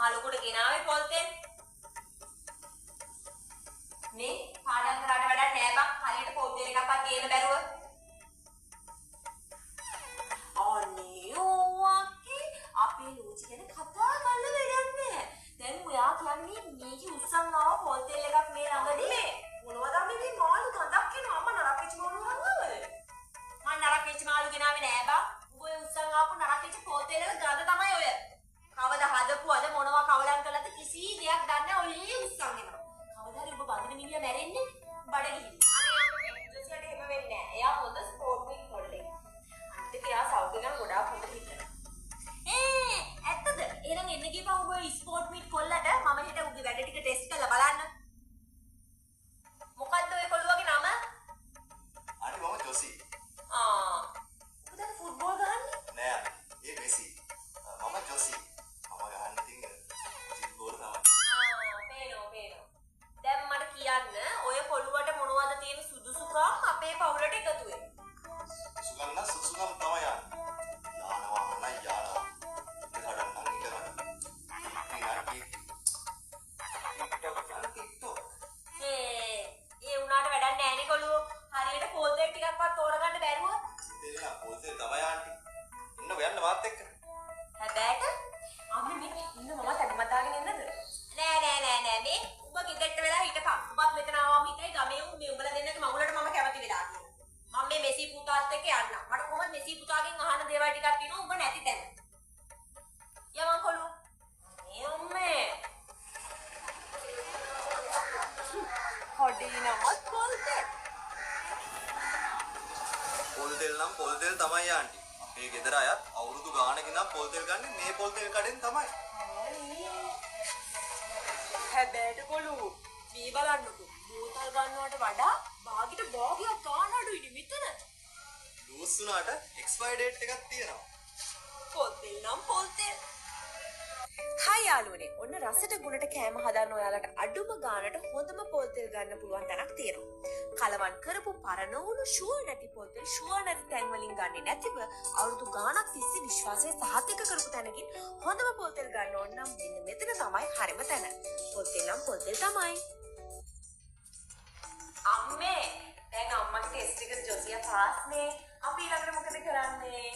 මහලුකුට ගෙනාවේ පොල් තෙල්. මේ පාඩම් කරාට වැඩක් නෑ බං. හරියට පොල් තෙල් එකක්වත් ගේන්න බැරුව. අනේ ඕවක්කේ අපේ ලෝචි ගැන කතා කරන්න දෙයක් නෑ. දැන් ඔයා කියන්නේ මේකේ උස්සන් ආව පොල් තෙල් එකක් මේ ළඟදී. මේ මොනවද මේ මාළු කඳක් එනවා අම්මා නරකෙච්ච මාළු නරවල. මම නරකෙච්ච මාළු ගෙනාවේ නෑ බං. ඔය උස්සන් ආපු නරකෙච්ච පොල් තෙල් එක ගඳ තමයි ඔය. කවදා හදපුවද මොනවා කවලම් කළාද කිසි දෙයක් දන්නේ නැහැ. ඔය උස්සන් එනවා. කවදා හරි ඔබ බඳින මිනිහා මැරෙන්නේ බඩගිනි. අනේ අම්මේ ජොසියට එහෙම වෙන්නේ නැහැ. එයා හොඳ ස්පෝර්ට් වික් කොල්ලෙක්. අනිත් එයා සෞඛ්‍ය ගැන ගොඩාක් හොඳ හිතනවා. ඇත්තද? එහෙනම් එන්න ගිහපන් ඔබ ස්පෝර්ට් මීට් කොල්ලට මම හෙට උගේ වැඩ ටික ටෙස්ට් කරලා බලන්න. මොකද්ද ඔය කොල්ලුවගේ නම? අනේ මම ජොසි. ඔබ දැන් ෆුට්බෝල් ගහන්නේ? නෑ ඒ මෙසි. මම ජොසි. මම ගහන්න ඉතින් ෆුට්බෝල් තමයි. පේනවා. දැන් මට කියන්න ඔය කොල්ලුවට මොනවද තියෙන සුදුසුකම් අපේ පවුලට එකතු වෙන්න? සුගන්න සුසුකම් තමයි යන්නේ. යානවා මනයි යානවා. ඉත කඩන්න ඉත කඩන්න. ඒ උනාට වැඩක් නැහැ නේ කොල්ලෝ. හරියට පොල් තෙල් ටිකක්වත් තෝරගන්න බැරුව. දෙන්න පොල්තේ තමයි ආන්ටි. ඉන්න ඔයන්න මාත් එක්ක. හැබැයිට අම්මේ මේ ඉන්න මම තඩමතාගෙන ඉන්නද? නෑ මේ උඹ ගෙදරට වෙලා හිටපන්. උඹත් මෙතන ආවම හිටයි ගමේ උන් මේ උඹලා දෙන්නගේ මගුලට මම කැමති වෙලා තියෙනවා. මම මේ මෙසි පුතාත් එක්ක යන්නම්. මට කොහොමද මෙසි පුතාගෙන් අහන්න දේවල් ටිකක් තියෙනවා උඹ නැති තැන. යමන් කොල්ලෝ. මේ අම්මේ. හොඩි නමත් පොල් තෙල්. පොල්තෙල් නම් පොල්තෙල් තමයි ආන්ටි. අපේ ගෙදර අයත් අවුරුදු ගානකින් නම් පොල්තෙල් ගන්නේ මේ පොල්තෙල් කඩෙන් තමයි. හැබැයිට කොළු මේ බලන්නකෝ බෝතල් ගන්නවට වඩා භාගිට භාගයක් ගන්න අඩුයිනේ මෙතන. ලූස් වුණාට එක්ස්පයර් ඩේට් එකක් තියෙනවා. පොල් තෙල් නම් පොල් තෙල්. හායි යාළුවනේ ඔන්න රසට ගුණට කෑම හදන්න ඔයාලට අඩුම ගානට හොඳම පොල් තෙල් ගන්න පුළුවන් තැනක් තියෙනවා. කලවම් කරපු පරණ වුණු ෂුවර් නැති පොල් තෙල් ෂුවර් නැති තැන් වලින් ගන්නේ නැතිව අවුරුදු ගාණක් තිස්සේ විශ්වාසය සහතික කරපු තැනකින් හොඳම පොල් තෙල් ගන්න ඕන නම් මෙන්න මෙතන තමයි හරිම තැන. පොල් තෙල් නම් පොල් තෙල් තමයි. අම්මේ දැන් අම්මගේ ටෙස්ට් එක ජොසියා පාස් නේ. අපි ඊළඟට මොකද කරන්නේ?